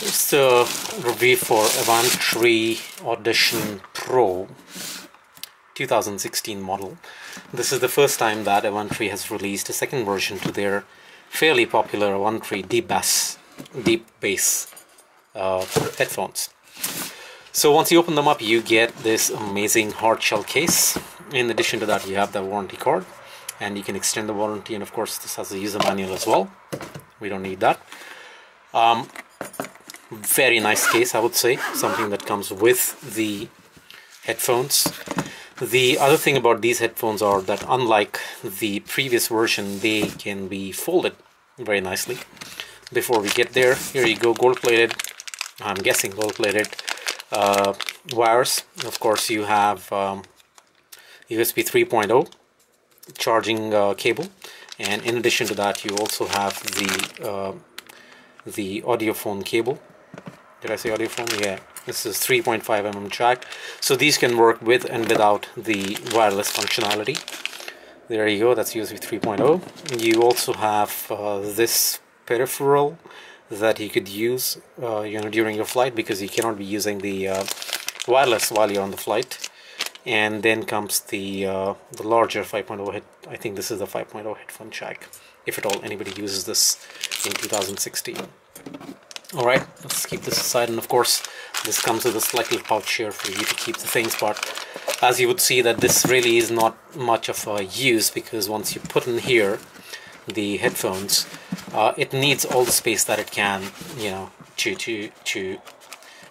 It's a review for Avantri Audition Pro 2016 model. This is the first time that Avantri has released a second version to their fairly popular Avantri deep bass headphones. So once you open them up, you get this amazing hard shell case. In addition to that, you have the warranty card, and you can extend the warranty, and of course this has a user manual as well. We don't need that. Very nice case, I would say, something that comes with the headphones. The other thing about these headphones are that unlike the previous version, they can be folded very nicely. Before we get there, here you go, gold-plated, I'm guessing gold-plated wires. Of course you have USB 3.0 charging cable, and in addition to that you also have the audiophone cable. Did I say audiophone? Yeah, this is 3.5 mm jack. So these can work with and without the wireless functionality. There you go, that's USB 3.0. You also have this peripheral that you could use during your flight, because you cannot be using the wireless while you're on the flight. And then comes the larger 5.0 head. I think this is the 5.0 headphone jack, if at all anybody uses this in 2016. Alright, let's keep this aside, and of course this comes with a slight little pouch here for you to keep the things, but as you would see that this really is not much of a use, because once you put in here the headphones, it needs all the space that it can, to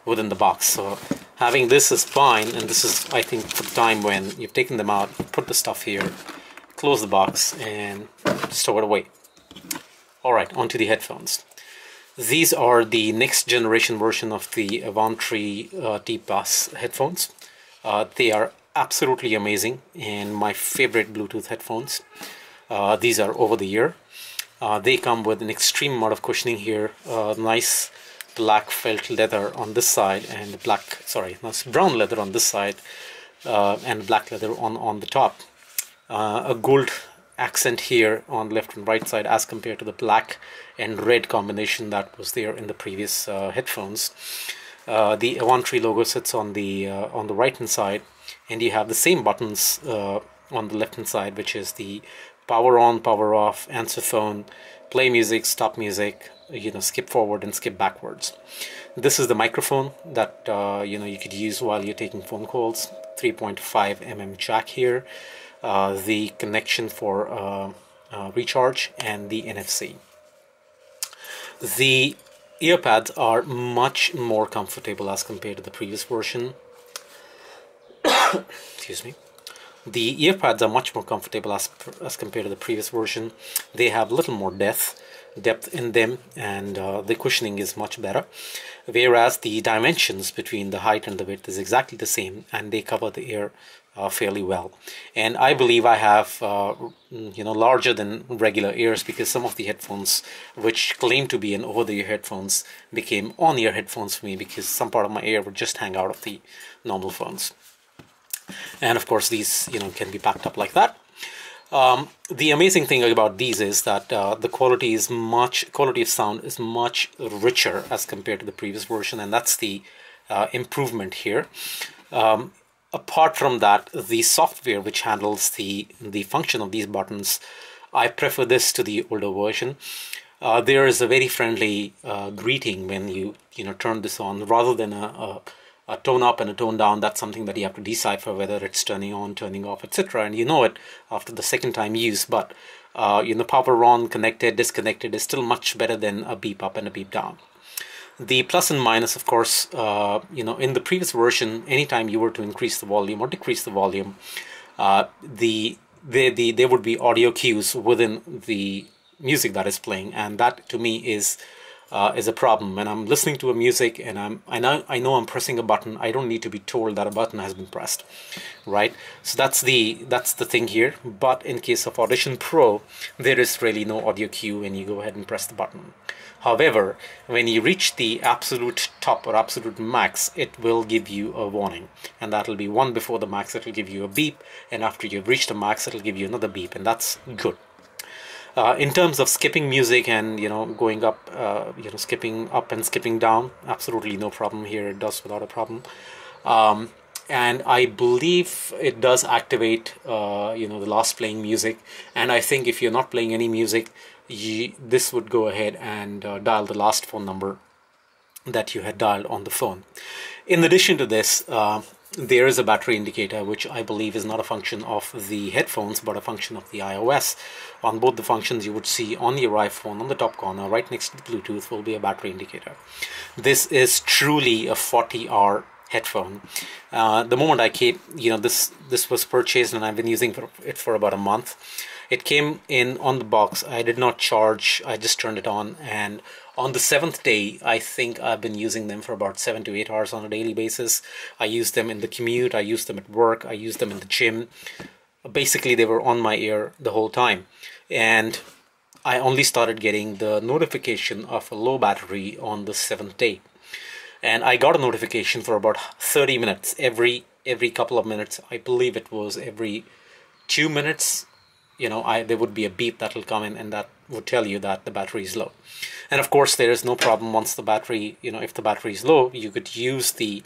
within the box. So having this is fine, and this is, I think, for the time when you've taken them out, put the stuff here, close the box, and stow it away. Alright, onto the headphones. These are the next generation version of the Avantri deep bass headphones. They are absolutely amazing, and my favorite Bluetooth headphones. These are over the ear. They come with an extreme amount of cushioning here, nice black felt leather on this side, and brown leather on this side, and black leather on the top. A gold accent here on left and right side, as compared to the black and red combination that was there in the previous headphones. The Avantri logo sits on the right hand side, and you have the same buttons on the left hand side, which is the power on, power off, answer phone, play music, stop music, skip forward and skip backwards. This is the microphone that you could use while you're taking phone calls. 3.5 mm jack here, the connection for recharge, and the NFC. The earpads are much more comfortable as compared to the previous version. Excuse me. The earpads are much more comfortable as compared to the previous version. They have a little more depth in them, and the cushioning is much better, whereas the dimensions between the height and the width is exactly the same, and they cover the ear fairly well. And I believe I have larger than regular ears, because some of the headphones which claim to be an over-the-ear headphones became on-ear headphones for me, because some part of my ear would just hang out of the normal phones. And of course these can be packed up like that. The amazing thing about these is that the quality of sound is much richer as compared to the previous version, and that's the improvement here. Apart from that, the software which handles the function of these buttons, I prefer this to the older version. There is a very friendly greeting when you turn this on, rather than a tone up and a tone down. That's something that you have to decipher, whether it's turning on, turning off, etc. And you know it after the second time use. But power on, connected, disconnected is still much better than a beep up and a beep down. The plus and minus, of course, in the previous version, anytime you were to increase the volume or decrease the volume, there would be audio cues within the music that is playing, and that to me is a problem. When I'm listening to a music and I know I'm pressing a button, I don't need to be told that a button has been pressed, right? So that's the thing here. But in case of Audition Pro, there is really no audio cue when you go ahead and press the button. However, when you reach the absolute top or absolute max, it will give you a warning, and that will be one before the max. It will give you a beep, and after you've reached the max, it will give you another beep, and that's good. In terms of skipping music and going up, skipping up and skipping down, absolutely no problem here. It does without a problem. And I believe it does activate the last playing music. And I think if you're not playing any music, this would go ahead and dial the last phone number that you had dialed on the phone. In addition to this, there is a battery indicator, which I believe is not a function of the headphones, but a function of the iOS. On both the functions, you would see on your iPhone, on the top corner, right next to the Bluetooth, will be a battery indicator. This is truly a 40-hour headphone. The moment I came, this was purchased, and I've been using it for about a month. It came in on the box. I did not charge. I just turned it on, and on the 7th day, I think I've been using them for about 7 to 8 hours on a daily basis. I use them in the commute. I use them at work. I use them in the gym. Basically, they were on my ear the whole time. And I only started getting the notification of a low battery on the 7th day. And I got a notification for about 30 minutes. Every couple of minutes. I believe it was every 2 minutes. There would be a beep that will come in, and that would tell you that the battery is low. And of course, there is no problem once the battery, if the battery is low, you could use the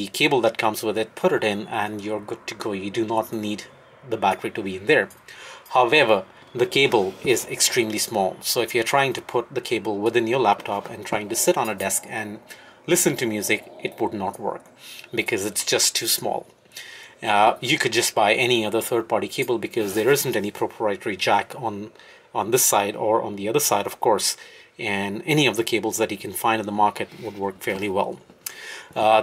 cable that comes with it, put it in, and you're good to go. You do not need the battery to be in there. However, the cable is extremely small. So if you're trying to put the cable within your laptop and trying to sit on a desk and listen to music, it would not work because it's just too small. You could just buy any other third-party cable because there isn't any proprietary jack on this side or on the other side, of course, and any of the cables that you can find in the market would work fairly well.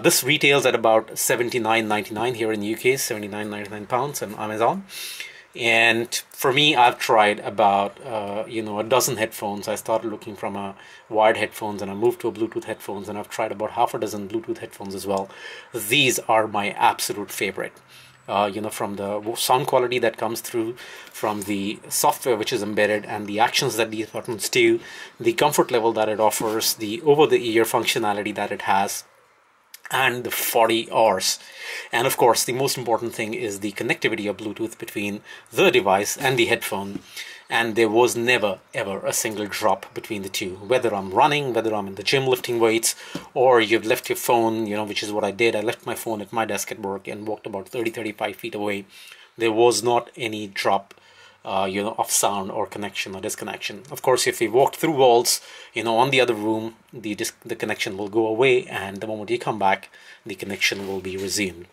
This retails at about $79.99 here in the UK, £79.99 on Amazon. And for me, I've tried about a dozen headphones. I started looking from wired headphones, and I moved to a Bluetooth headphones, and I've tried about half a dozen Bluetooth headphones as well. These are my absolute favorite. From the sound quality that comes through, from the software which is embedded, and the actions that these buttons do, the comfort level that it offers, the over-the-ear functionality that it has, and the 40 hours. And of course, the most important thing is the connectivity of Bluetooth between the device and the headphone. And there was never, ever a single drop between the two. Whether I'm running, whether I'm in the gym lifting weights, or you've left your phone, which is what I did. I left my phone at my desk at work and walked about 30-35 feet away. There was not any drop of sound or connection or disconnection. Of course, if you walked through walls, on the other room, the connection will go away, and the moment you come back, the connection will be resumed.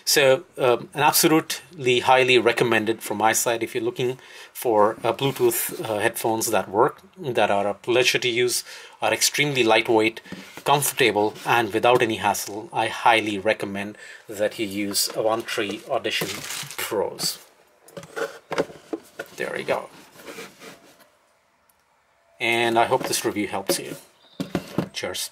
So, an absolutely highly recommended from my side if you're looking for Bluetooth headphones that work, that are a pleasure to use, are extremely lightweight, comfortable, and without any hassle. I highly recommend that you use Avantri Audition Pros. There you go. And I hope this review helps you. Cheers.